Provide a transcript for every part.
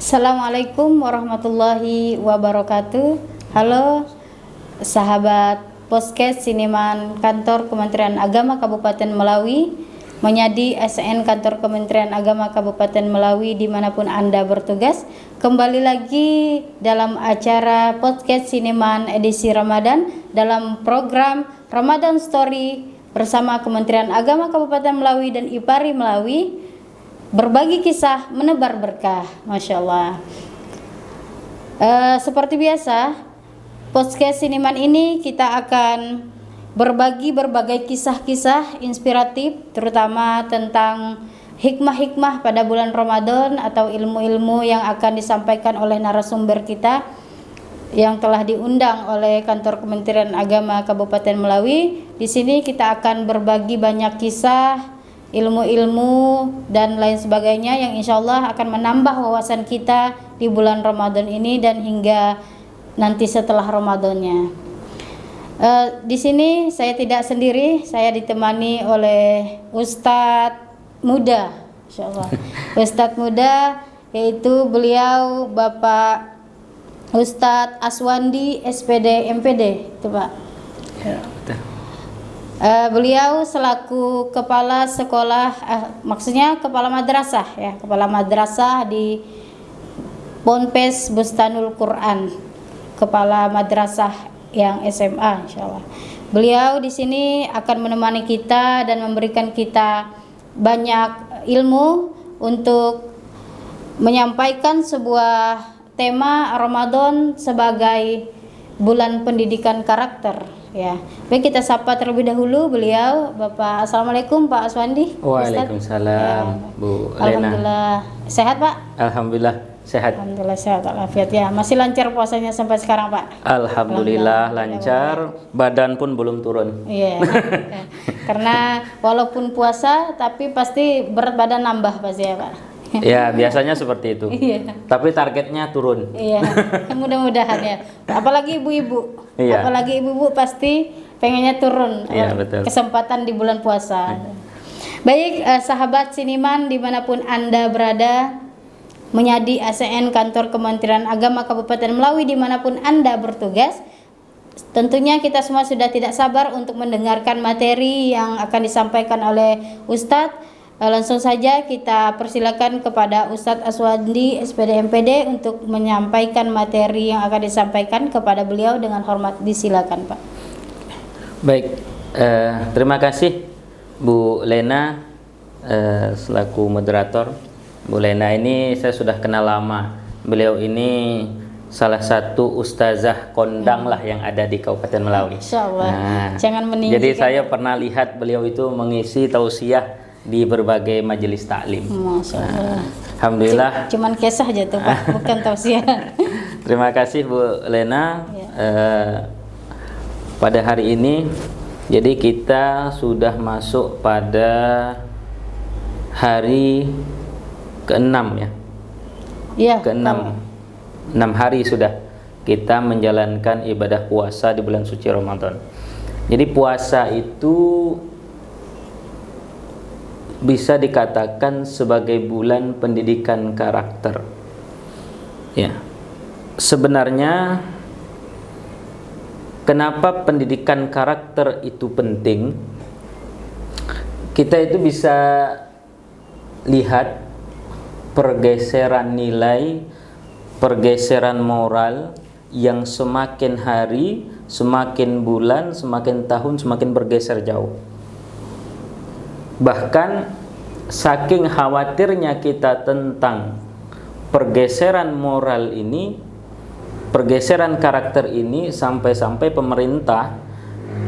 Assalamualaikum warahmatullahi wabarakatuh. Halo sahabat podcast Siniman Kantor Kementerian Agama Kabupaten Melawi, Menyadi SN Kantor Kementerian Agama Kabupaten Melawi dimanapun Anda bertugas. Kembali lagi dalam acara podcast Siniman edisi Ramadan dalam program Ramadan Story bersama Kementerian Agama Kabupaten Melawi dan IPARI Melawi. Berbagi kisah menebar berkah, Masya Allah. Seperti biasa, podcast Siniman ini kita akan berbagi berbagai kisah-kisah inspiratif, terutama tentang hikmah-hikmah pada bulan Ramadan atau ilmu-ilmu yang akan disampaikan oleh narasumber kita yang telah diundang oleh Kantor Kementerian Agama Kabupaten Melawi. Di sini kita akan berbagi banyak kisah, ilmu-ilmu dan lain sebagainya yang insya Allah akan menambah wawasan kita di bulan Ramadan ini dan hingga nanti setelah Ramadannya. Di sini saya tidak sendiri, saya ditemani oleh Ustadz muda, insya Allah. Ustadz muda, yaitu beliau Bapak Ustadz Aswandi SPD MPD, itu Pak. Ya. Beliau selaku kepala sekolah, maksudnya kepala madrasah ya, kepala madrasah di Ponpes Bustanul Quran, kepala madrasah yang SMA, insyaallah. Beliau di sini akan menemani kita dan memberikan kita banyak ilmu untuk menyampaikan sebuah tema Ramadan sebagai bulan pendidikan karakter. Ya, baik, kita sapa terlebih dahulu beliau, Bapak. Assalamualaikum Pak Aswandi. Waalaikumsalam, ya. Bu Lena. Alhamdulillah sehat Pak. Alhamdulillah sehat. Alhamdulillah sehat walafiat ya. Masih lancar puasanya sampai sekarang Pak? Alhamdulillah lancar. Badan pun belum turun. Iya. Karena walaupun puasa tapi pasti berat badan nambah pasti ya Pak. Ya biasanya seperti itu. Iya. Tapi targetnya turun. Iya. Mudah-mudahan ya. Apalagi ibu-ibu. Iya. Apalagi ibu-ibu pasti pengennya turun. Iya, betul. Kesempatan di bulan puasa. Baik, sahabat Siniman dimanapun Anda berada, Menyadi ASN Kantor Kementerian Agama Kabupaten Melawi dimanapun Anda bertugas, tentunya kita semua sudah tidak sabar untuk mendengarkan materi yang akan disampaikan oleh Ustadz. Langsung saja kita persilakan kepada Ustadz Aswandi SPD MPD untuk menyampaikan materi yang akan disampaikan kepada beliau. Dengan hormat disilakan Pak. Baik, terima kasih Bu Lena selaku moderator. Bu Lena ini saya sudah kenal lama. Beliau ini salah satu ustazah kondang lah yang ada di Kabupaten Melawi. Insya Allah. Nah, jangan meninggikan. Jadi saya pernah lihat beliau itu mengisi tausiah di berbagai majelis taklim. Masya Allah. Alhamdulillah. Cuman kisah aja tuh Pak, bukan tausiah. Terima kasih Bu Lena. Ya. Pada hari ini, jadi kita sudah masuk pada hari ke-6 ya. Iya. Ke-6. 6 hari sudah kita menjalankan ibadah puasa di bulan suci Ramadan. Jadi puasa itu bisa dikatakan sebagai bulan pendidikan karakter. Ya. Sebenarnya kenapa pendidikan karakter itu penting? Kita itu bisa lihat pergeseran nilai, pergeseran moral yang semakin hari, semakin bulan, semakin tahun semakin bergeser jauh. Bahkan saking khawatirnya kita tentang pergeseran moral ini, pergeseran karakter ini, sampai-sampai pemerintah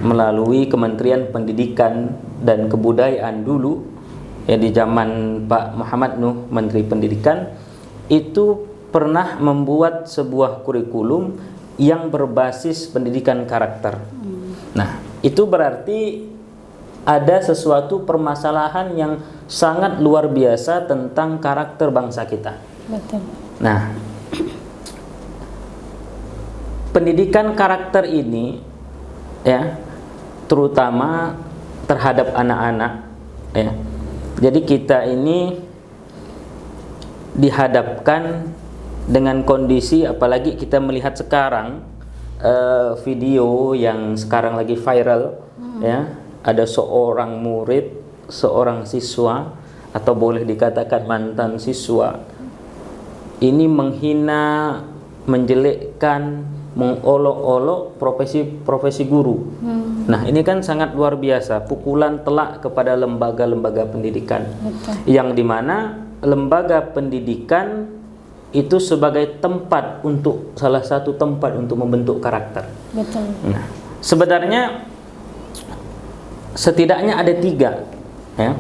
melalui Kementerian Pendidikan dan Kebudayaan dulu ya, di zaman Pak Muhammad Nuh Menteri Pendidikan, itu pernah membuat sebuah kurikulum yang berbasis pendidikan karakter. Nah, itu berarti ada sesuatu permasalahan yang sangat luar biasa tentang karakter bangsa kita. Betul. Nah, pendidikan karakter ini ya, terutama terhadap anak-anak ya. Jadi kita ini dihadapkan dengan kondisi, apalagi kita melihat sekarang video yang sekarang lagi viral, ya, ada seorang murid, seorang siswa atau boleh dikatakan mantan siswa ini menghina, menjelekkan, mengolok-olok profesi guru. Nah, ini kan sangat luar biasa, pukulan telak kepada lembaga-lembaga pendidikan. Betul. Yang dimana lembaga pendidikan itu sebagai tempat untuk, salah satu tempat untuk membentuk karakter. Betul. Nah, sebenarnya setidaknya ada 3, ya,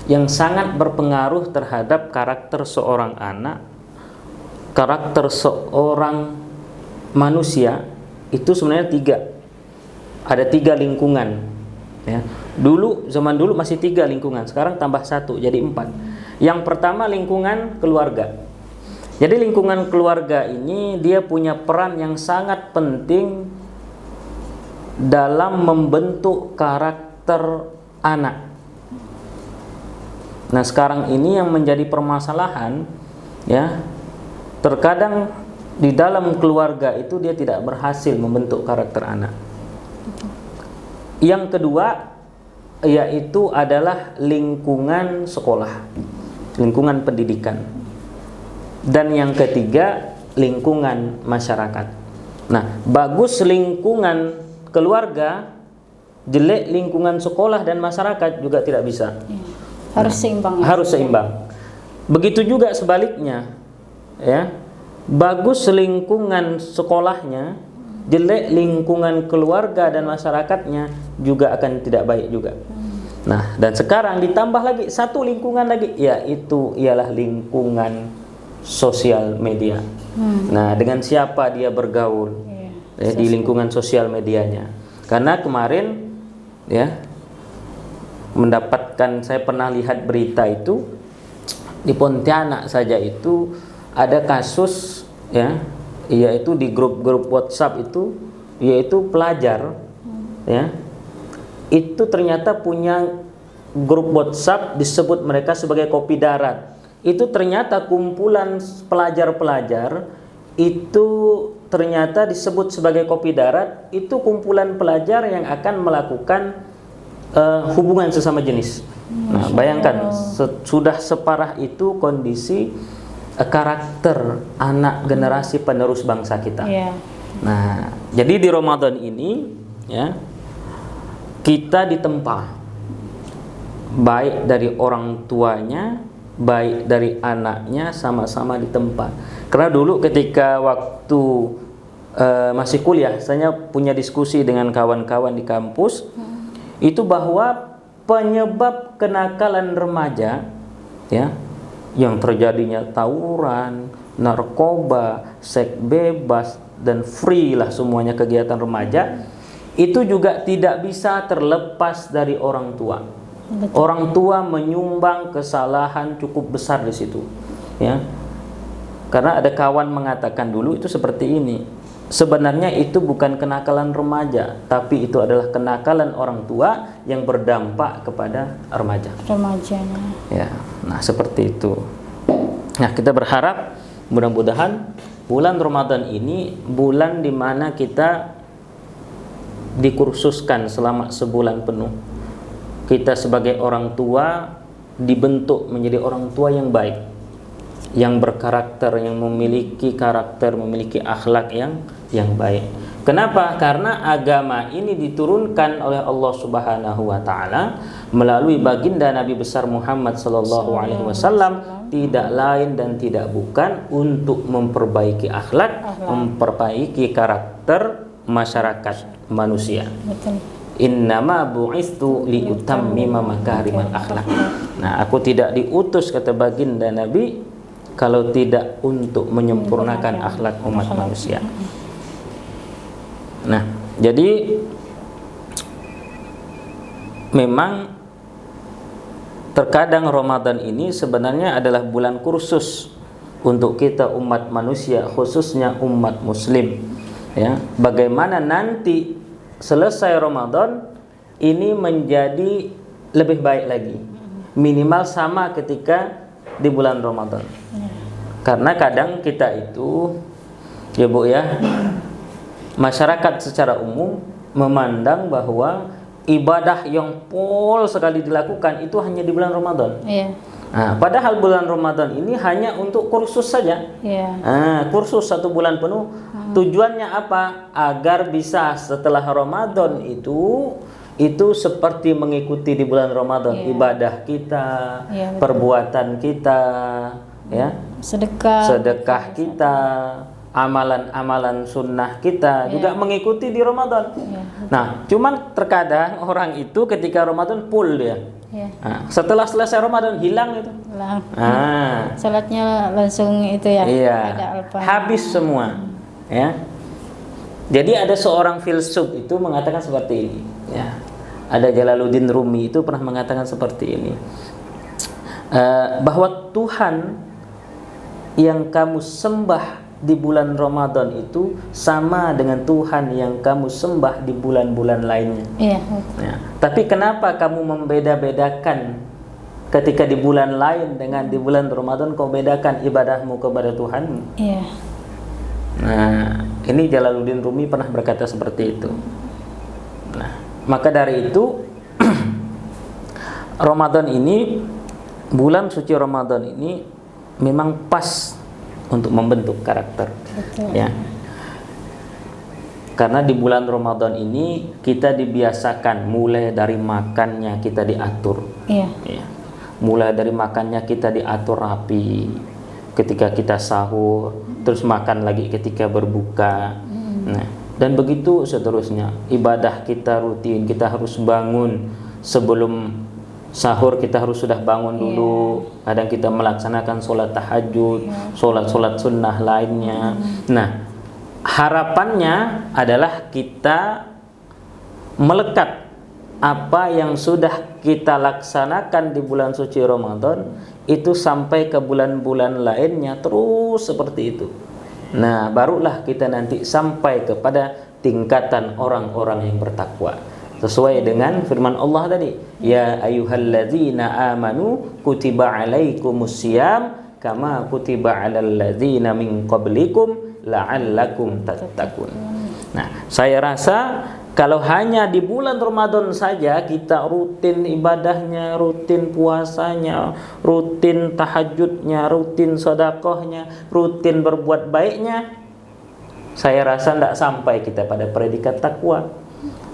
yang sangat berpengaruh terhadap karakter seorang anak, karakter seorang manusia. Itu sebenarnya 3. Ada 3 lingkungan, ya. Zaman dulu masih 3 lingkungan, sekarang tambah 1 jadi 4. Yang pertama lingkungan keluarga. Jadi lingkungan keluarga ini dia punya peran yang sangat penting dalam membentuk karakter anak. Nah, sekarang ini yang menjadi permasalahan, ya, terkadang di dalam keluarga itu dia tidak berhasil membentuk karakter anak. Yang kedua yaitu adalah lingkungan sekolah, lingkungan pendidikan. Dan yang ketiga lingkungan masyarakat. Nah, bagus lingkungan keluarga, jelek lingkungan sekolah dan masyarakat juga tidak bisa. Harus seimbang. Harus seimbang. Begitu juga sebaliknya, ya. Bagus lingkungan sekolahnya, jelek lingkungan keluarga dan masyarakatnya juga akan tidak baik juga. Nah, dan sekarang ditambah lagi satu lingkungan lagi, yaitu ialah lingkungan sosial media. Nah, dengan siapa dia bergaul, di lingkungan sosial medianya. Karena kemarin, ya, mendapatkan, saya pernah lihat berita itu di Pontianak saja itu ada kasus, ya, yaitu di grup-grup WhatsApp itu, yaitu pelajar, ya, itu ternyata punya grup WhatsApp disebut mereka sebagai kopi darat. Itu ternyata kumpulan pelajar-pelajar itu ternyata disebut sebagai kopi darat. Itu kumpulan pelajar yang akan melakukan hubungan sesama jenis. Nah, bayangkan sudah separah itu kondisi karakter anak generasi penerus bangsa kita. Nah, jadi di Ramadan ini, ya, kita ditempa baik dari orang tuanya, baik dari anaknya, sama-sama ditempa. Karena dulu ketika waktu masih kuliah, saya punya diskusi dengan kawan-kawan di kampus, itu bahwa penyebab kenakalan remaja, ya, yang terjadinya tawuran, narkoba, seks bebas dan free lah semuanya kegiatan remaja, itu juga tidak bisa terlepas dari orang tua. Betul. Orang tua menyumbang kesalahan cukup besar di situ, ya. Karena ada kawan mengatakan dulu itu seperti ini. Sebenarnya itu bukan kenakalan remaja, tapi itu adalah kenakalan orang tua yang berdampak kepada remajanya. Ya, nah seperti itu. Nah, kita berharap mudah-mudahan bulan Ramadan ini bulan di mana kita dikursuskan selama sebulan penuh. Kita sebagai orang tua dibentuk menjadi orang tua yang baik, yang berkarakter, yang memiliki karakter, memiliki akhlak yang baik. Kenapa? Karena agama ini diturunkan oleh Allah Subhanahu wa taala melalui baginda Nabi besar Muhammad sallallahu alaihi wasallam, tidak lain dan tidak bukan untuk memperbaiki akhlak, memperbaiki karakter masyarakat manusia. Betul. Innama bu'istu liutammima makarimal akhlak. Nah, aku tidak diutus, kata baginda Nabi, kalau tidak untuk menyempurnakan akhlak umat manusia. Nah, jadi memang terkadang Ramadan ini sebenarnya adalah bulan kursus untuk kita umat manusia, khususnya umat muslim, ya. Bagaimana nanti selesai Ramadan ini menjadi lebih baik lagi, minimal sama ketika di bulan Ramadan. Karena kadang kita itu, ya Bu ya, masyarakat secara umum memandang bahwa ibadah yang pol sekali dilakukan itu hanya di bulan Ramadan. Iya. Nah, padahal bulan Ramadan ini hanya untuk kursus saja. Iya. Kursus 1 bulan penuh. Tujuannya apa? Agar bisa setelah Ramadan itu seperti mengikuti di bulan Ramadan, Iya. ibadah kita, Iya, betul. perbuatan kita, ya, sedekah kita, amalan-amalan sunnah kita juga mengikuti di Ramadan. Iya. Nah, cuman terkadang orang itu ketika Ramadan full dia. Iya. Nah, setelah selesai Ramadan hilang itu. Lang. Ah, Salatnya langsung itu ya. iya, Ada alfa. habis semua, ya. Jadi ada seorang filsuf itu mengatakan seperti ini, ya. Ada Jalaluddin Rumi itu pernah mengatakan seperti ini, bahwa Tuhan yang kamu sembah di bulan Ramadan itu sama dengan Tuhan yang kamu sembah di bulan-bulan lainnya. Iya. Ya. Tapi kenapa kamu membeda-bedakan ketika di bulan lain dengan di bulan Ramadan kau bedakan ibadahmu kepada Tuhanmu? Iya. Nah, ini Jalaluddin Rumi pernah berkata seperti itu. Nah, maka dari itu Ramadan ini, bulan suci Ramadan ini memang pas untuk membentuk karakter. Betul. Ya. Karena di bulan Ramadan ini kita dibiasakan mulai dari makannya kita diatur. Iya. Ya. Mulai dari makannya kita diatur rapi. Ketika kita sahur, terus makan lagi ketika berbuka. Nah, dan begitu seterusnya. Ibadah kita rutin, kita harus bangun sebelum sahur, kita harus sudah bangun dulu. Kadang kita melaksanakan sholat tahajud, sholat sunnah lainnya. Nah, harapannya adalah kita melekat apa yang sudah kita laksanakan di bulan suci Ramadan itu sampai ke bulan-bulan lainnya terus seperti itu. Nah, barulah kita nanti sampai kepada tingkatan orang-orang yang bertakwa. Sesuai dengan firman Allah tadi, ya ayyuhalladzina amanu kutiba alaikumusiyam kama kutiba alal ladzina min qablikum la'allakum tattaqun. Nah, saya rasa kalau hanya di bulan Ramadan saja kita rutin ibadahnya, rutin puasanya, rutin tahajudnya, rutin sedekahnya, rutin berbuat baiknya, saya rasa tidak sampai kita pada predikat takwa.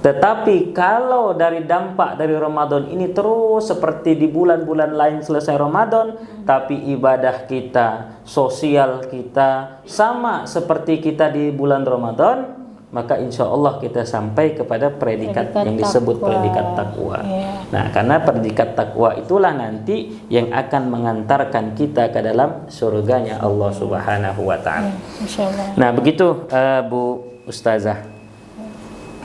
Tetapi kalau dari dampak dari Ramadan ini terus seperti di bulan-bulan lain selesai Ramadan, tapi ibadah kita, sosial kita sama seperti kita di bulan Ramadan, maka insya Allah kita sampai kepada predikat yang disebut predikat takwa. Nah, karena predikat takwa itulah nanti yang akan mengantarkan kita ke dalam surganya Allah Subhanahu wa Ta'ala. Nah, begitu Bu Ustazah.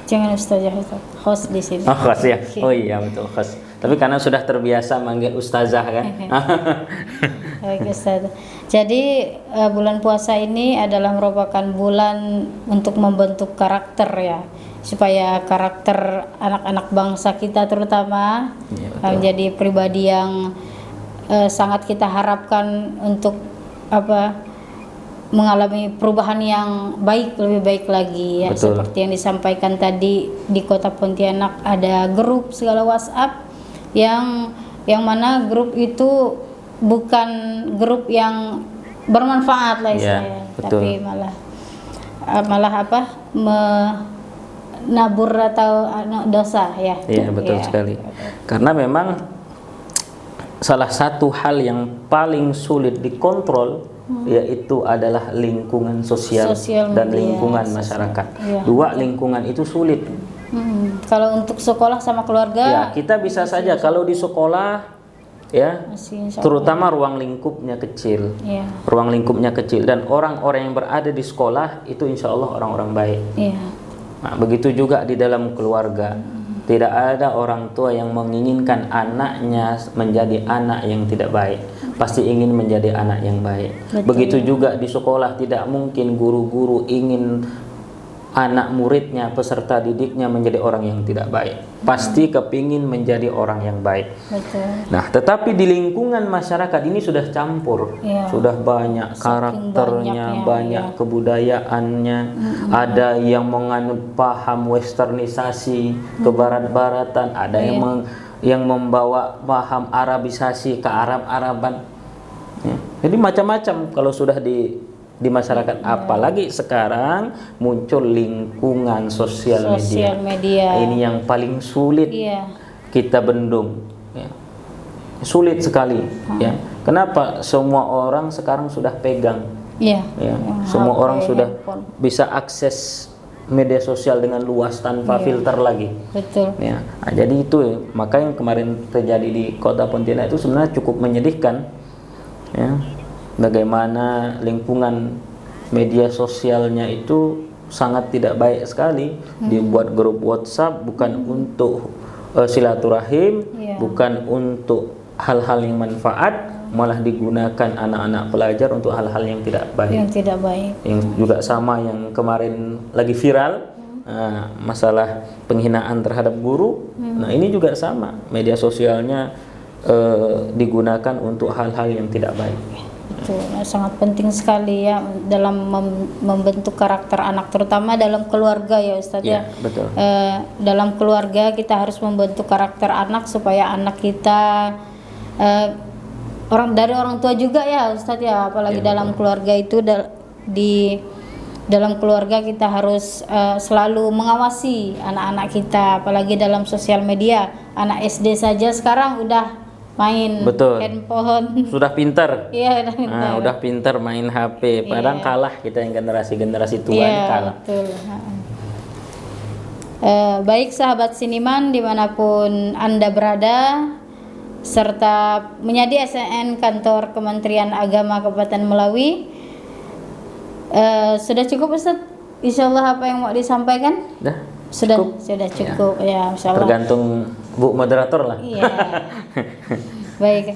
Jangan Ustazah, host di sini. Oh, host ya. Oh iya, betul, host. Tapi karena sudah terbiasa manggil Ustazah kan. Baik Ustazah. Jadi bulan puasa ini adalah merupakan bulan untuk membentuk karakter ya, supaya karakter anak-anak bangsa kita terutama menjadi pribadi yang sangat kita harapkan untuk mengalami perubahan yang baik, lebih baik lagi ya. Betul. Seperti yang disampaikan tadi, di Kota Pontianak ada grup segala WhatsApp yang mana grup itu bukan grup yang bermanfaat lah istilahnya, tapi malah menabur atau dosa ya. Iya, betul sekali. Karena memang salah satu hal yang paling sulit dikontrol yaitu adalah lingkungan sosial dan lingkungan masyarakat. Dua lingkungan itu sulit. Kalau untuk sekolah sama keluarga, ya kita bisa saja kalau di sekolah ya, terutama ruang lingkupnya kecil, ruang lingkupnya kecil dan orang-orang yang berada di sekolah itu insya Allah orang-orang baik. Nah, begitu juga di dalam keluarga. Tidak ada orang tua yang menginginkan anaknya menjadi anak yang tidak baik. Pasti ingin menjadi anak yang baik. Betul. Begitu juga di sekolah, tidak mungkin guru-guru ingin anak muridnya, peserta didiknya menjadi orang yang tidak baik. Pasti kepingin menjadi orang yang baik. Betul. Nah, tetapi di lingkungan masyarakat ini sudah campur, Iya. sudah banyak karakternya, banyaknya, banyak kebudayaannya. Ada yang menganut paham westernisasi, kebarat-baratan, ada yang membawa paham Arabisasi ke Arab-Araban. Ya. Jadi macam-macam kalau sudah di masyarakat, apalagi sekarang muncul lingkungan sosial media. Ini yang paling sulit kita bendung, ya. Sulit sekali, ya. Kenapa? Semua orang sekarang sudah pegang, ya. Semua orang sudah bisa akses media sosial dengan luas tanpa filter lagi. Betul. Ya. Nah, jadi itu ya, maka yang kemarin terjadi di Kota Pontianak itu sebenarnya cukup menyedihkan, ya. Bagaimana lingkungan media sosialnya itu sangat tidak baik sekali. Dibuat grup WhatsApp bukan untuk silaturahim, bukan untuk hal-hal yang manfaat, malah digunakan anak-anak pelajar untuk hal-hal yang tidak baik. Yang tidak baik. Yang juga sama yang kemarin lagi viral, masalah penghinaan terhadap guru. Nah, ini juga sama, media sosialnya digunakan untuk hal-hal yang tidak baik. Itu sangat penting sekali ya dalam membentuk karakter anak, terutama dalam keluarga ya Ustadz ya. Betul. Dalam keluarga kita harus membentuk karakter anak supaya anak kita dari orang tua juga ya Ustadz ya, apalagi dalam keluarga itu di dalam keluarga kita harus selalu mengawasi anak-anak kita, apalagi dalam sosial media. Anak SD saja sekarang udah main handphone. Sudah pintar. Iya, udah pintar. Udah pintar main HP. Padahal kalah kita yang generasi tua ini kalah. Betul. Baik sahabat Siniman dimanapun Anda berada, serta menjadi SNN Kantor Kementerian Agama Kabupaten Melawi, sudah cukup Ustaz? Insyaallah apa yang mau disampaikan? Sudah cukup ya, insyaallah. Tergantung Bu moderator lah. Iya. Baik.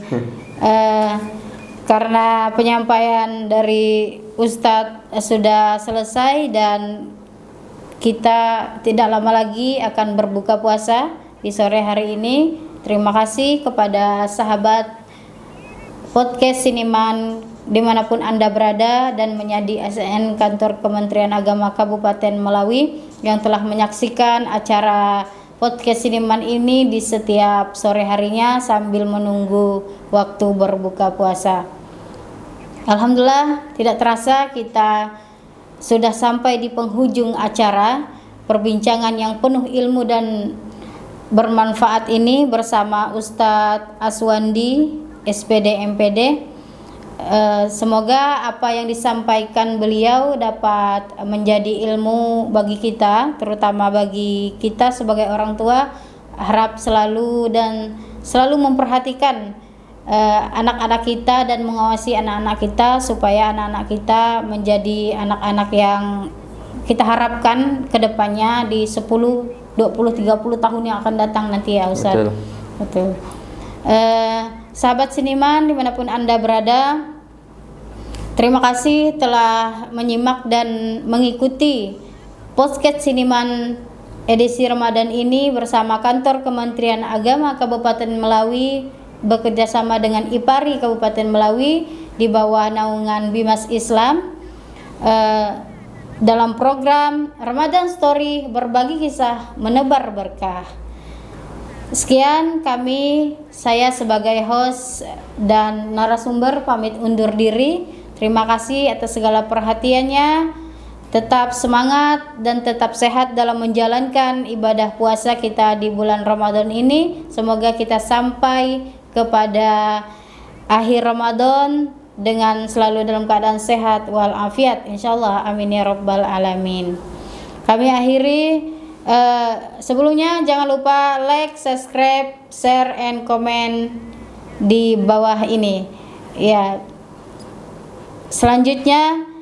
Karena penyampaian dari Ustadz sudah selesai dan kita tidak lama lagi akan berbuka puasa di sore hari ini. Terima kasih kepada sahabat podcast Siniman dimanapun Anda berada dan menjadi ASN Kantor Kementerian Agama Kabupaten Melawi yang telah menyaksikan acara podcast Siniman ini di setiap sore harinya sambil menunggu waktu berbuka puasa. Alhamdulillah, tidak terasa kita sudah sampai di penghujung acara perbincangan yang penuh ilmu dan bermanfaat ini bersama Ustadz Aswandi, SPD MPD. Semoga apa yang disampaikan beliau dapat menjadi ilmu bagi kita, terutama bagi kita sebagai orang tua. Harap selalu memperhatikan anak-anak kita dan mengawasi anak-anak kita supaya anak-anak kita menjadi anak-anak yang kita harapkan ke depannya di 10, 20, 30 tahun yang akan datang nanti ya Ustaz. Betul. Sahabat Siniman dimanapun Anda berada, terima kasih telah menyimak dan mengikuti podcast Siniman edisi Ramadan ini bersama Kantor Kementerian Agama Kabupaten Melawi bekerjasama dengan IPARI Kabupaten Melawi di bawah naungan Bimas Islam dalam program Ramadan Story, berbagi kisah menebar berkah. Sekian saya sebagai host dan narasumber pamit undur diri. Terima kasih atas segala perhatiannya. Tetap semangat dan tetap sehat dalam menjalankan ibadah puasa kita di bulan Ramadan ini. Semoga kita sampai kepada akhir Ramadan dengan selalu dalam keadaan sehat walafiat, insyaallah, amin ya rabbal alamin. Kami akhiri, sebelumnya jangan lupa like, subscribe, share, and comment di bawah ini ya. Selanjutnya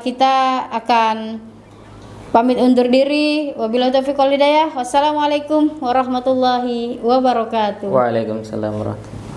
kita akan pamit undur diri. Wabillahi taufiq wal hidayah. Wassalamualaikum warahmatullahi wabarakatuh. Waalaikumsalam warahmatullahi wabarakatuh.